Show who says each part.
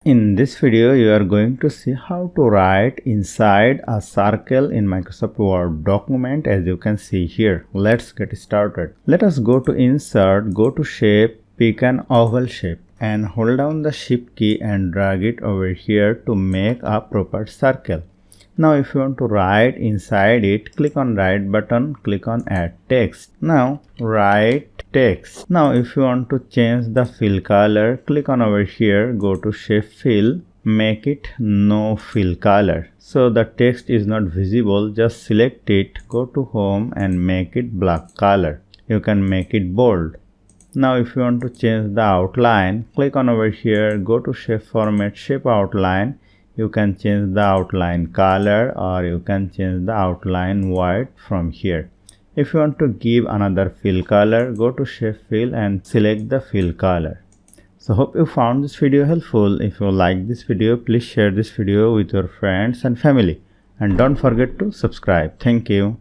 Speaker 1: In this video, you are going to see how to write inside a circle in Microsoft Word document, as you can see here. Let's get started. Let us go to Insert, go to Shape, pick an oval shape and hold down the Shift key and drag it over here to make a proper circle. Now if you want to write inside it, click on Write button, click on Add Text. Now write text. Now if you want to change the fill color, click on over here, go to Shape Fill, make it no fill color. So the text is not visible, just select it, go to Home and make it black color. You can make it bold. Now if you want to change the outline, click on over here, go to Shape Format, Shape Outline. You can change the outline color or you can change the outline white from here. If you want to give another fill color, go to Shape Fill and select the fill color. So hope you found this video helpful. If you like this video, please share this video with your friends and family. And don't forget to subscribe. Thank you.